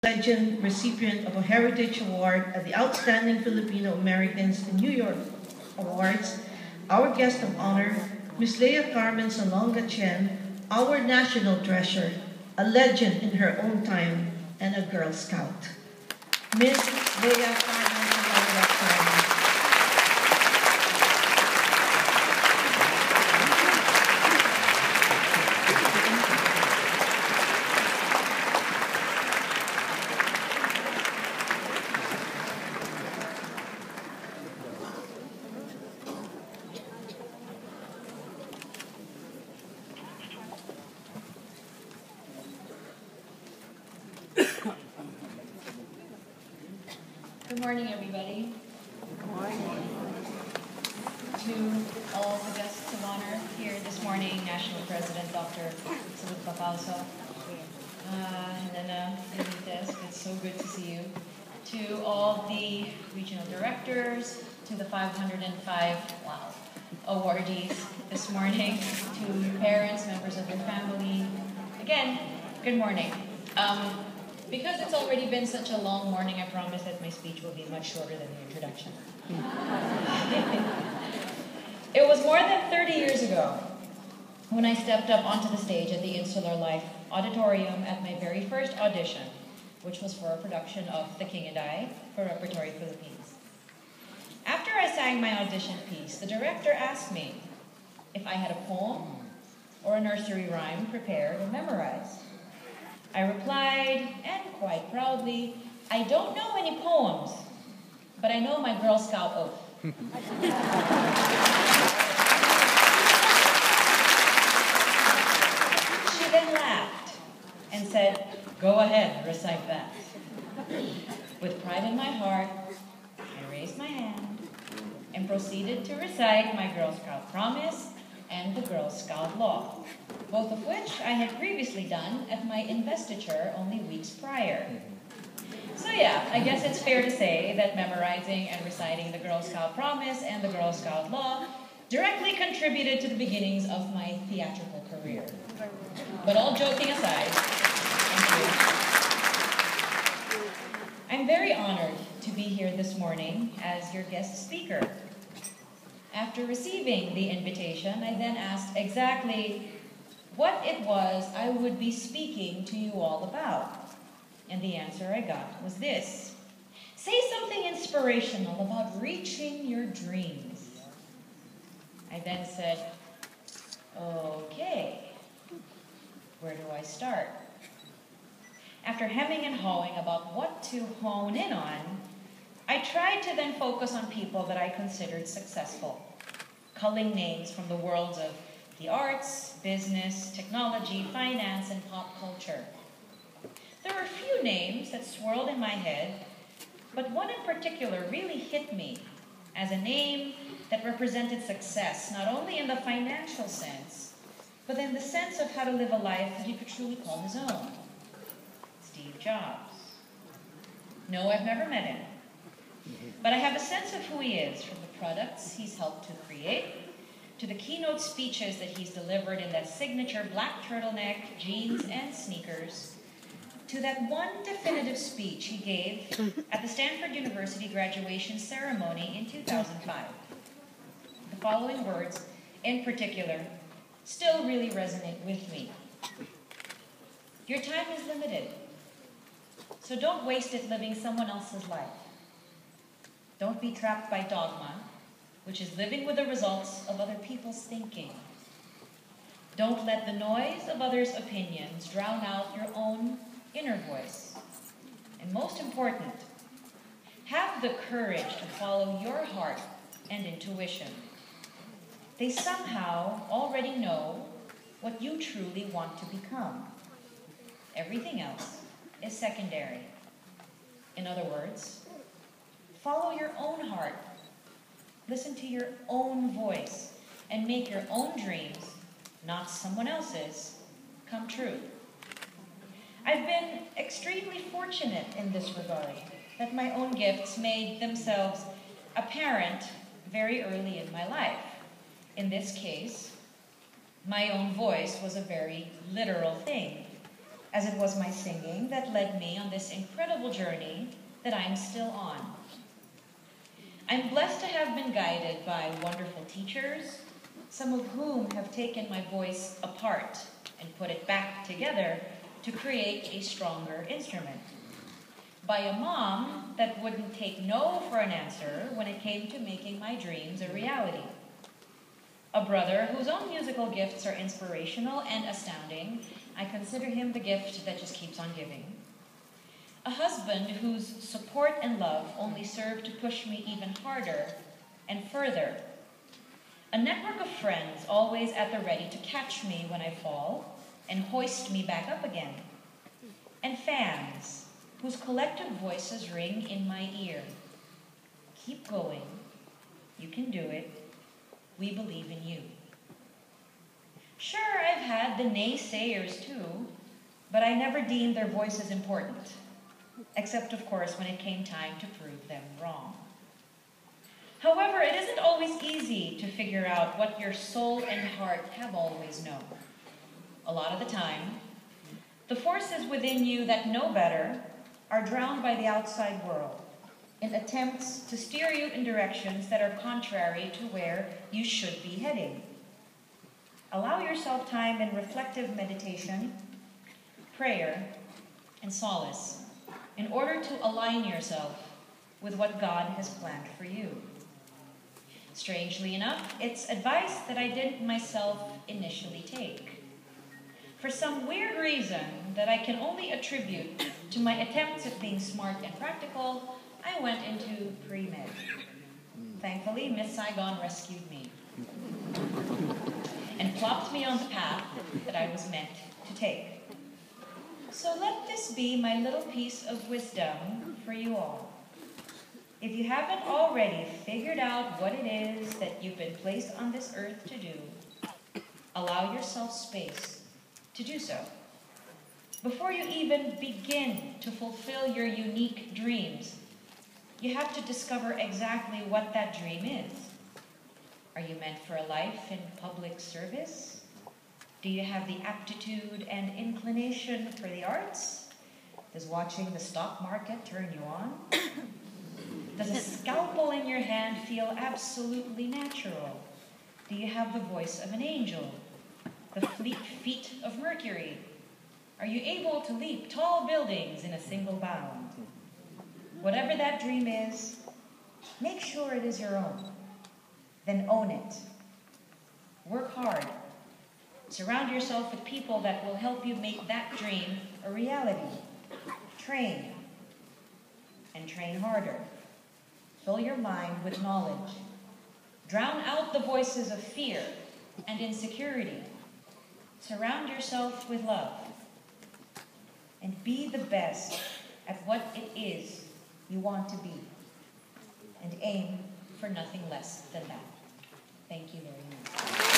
Legend recipient of a Heritage Award at the Outstanding Filipino Americans in New York Awards, our guest of honor, Ms. Lea Salonga the Chief, our national treasure, a legend in her own time, and a Girl Scout. Ms. Lea Salonga the Chief. Good morning, everybody. Good morning. To all the guests of honor here this morning, National President Dr. Salonga, and then Benitez, it's so good to see you. To all the regional directors, to the 505 awardees this morning, to parents, members of your family. Again, good morning. Because it's already been such a long morning, I promise that my speech will be much shorter than the introduction. It was more than 30 years ago when I stepped up onto the stage at the Insular Life Auditorium at my very first audition, which was for a production of The King and I for Repertory Philippines. After I sang my audition piece, the director asked me if I had a poem or a nursery rhyme prepared or memorized. I replied, and quite proudly, I don't know any poems, but I know my Girl Scout oath. She then laughed and said, go ahead, recite that. With pride in my heart, I raised my hand and proceeded to recite my Girl Scout promise and the Girl Scout law, both of which I had previously done at my investiture only weeks prior. So yeah, I guess it's fair to say that memorizing and reciting the Girl Scout promise and the Girl Scout law directly contributed to the beginnings of my theatrical career. But all joking aside, thank you. I'm very honored to be here this morning as your guest speaker. After receiving the invitation, I then asked exactly what it was I would be speaking to you all about. And the answer I got was this: say something inspirational about reaching your dreams. I then said, okay, where do I start? After hemming and hawing about what to hone in on, I tried to then focus on people that I considered successful, culling names from the worlds of the arts, business, technology, finance, and pop culture. There were a few names that swirled in my head, but one in particular really hit me as a name that represented success, not only in the financial sense, but in the sense of how to live a life that he could truly call his own. Steve Jobs. No, I've never met him, but I have a sense of who he is from the products he's helped to create, to the keynote speeches that he's delivered in that signature black turtleneck, jeans, and sneakers, to that one definitive speech he gave at the Stanford University graduation ceremony in 2005. The following words, in particular, still really resonate with me. Your time is limited, so don't waste it living someone else's life. Don't be trapped by dogma, which is living with the results of other people's thinking. Don't let the noise of others' opinions drown out your own inner voice. And most important, have the courage to follow your heart and intuition. They somehow already know what you truly want to become. Everything else is secondary. In other words, follow your own heart. Listen to your own voice and make your own dreams, not someone else's, come true. I've been extremely fortunate in this regard, that my own gifts made themselves apparent very early in my life. In this case, my own voice was a very literal thing, as it was my singing that led me on this incredible journey that I'm still on. I'm blessed to have been guided by wonderful teachers, some of whom have taken my voice apart and put it back together to create a stronger instrument. By a mom that wouldn't take no for an answer when it came to making my dreams a reality. A brother whose own musical gifts are inspirational and astounding. I consider him the gift that just keeps on giving. A husband whose support and love only serve to push me even harder and further. A network of friends always at the ready to catch me when I fall and hoist me back up again. And fans whose collective voices ring in my ear. Keep going. You can do it. We believe in you. Sure, I've had the naysayers too, but I never deemed their voices important, except of course when it came time to prove them wrong. However, it isn't always easy to figure out what your soul and heart have always known. A lot of the time, the forces within you that know better are drowned by the outside world in attempts to steer you in directions that are contrary to where you should be heading. Allow yourself time in reflective meditation, prayer, and solace in order to align yourself with what God has planned for you. Strangely enough, it's advice that I didn't myself initially take. For some weird reason that I can only attribute to my attempts at being smart and practical, I went into pre-med. Thankfully, Miss Saigon rescued me and plopped me on the path that I was meant to take. So let this be my little piece of wisdom for you all. If you haven't already figured out what it is that you've been placed on this earth to do, allow yourself space to do so. Before you even begin to fulfill your unique dreams, you have to discover exactly what that dream is. Are you meant for a life in public service? Do you have the aptitude and inclination for the arts? Does watching the stock market turn you on? Does a scalpel in your hand feel absolutely natural? Do you have the voice of an angel? The fleet feet of Mercury? Are you able to leap tall buildings in a single bound? Whatever that dream is, make sure it is your own. Then own it. Work hard. Surround yourself with people that will help you make that dream a reality. Train. And train harder. Fill your mind with knowledge. Drown out the voices of fear and insecurity. Surround yourself with love. And be the best at what it is you want to be. And aim for nothing less than that. Thank you very much.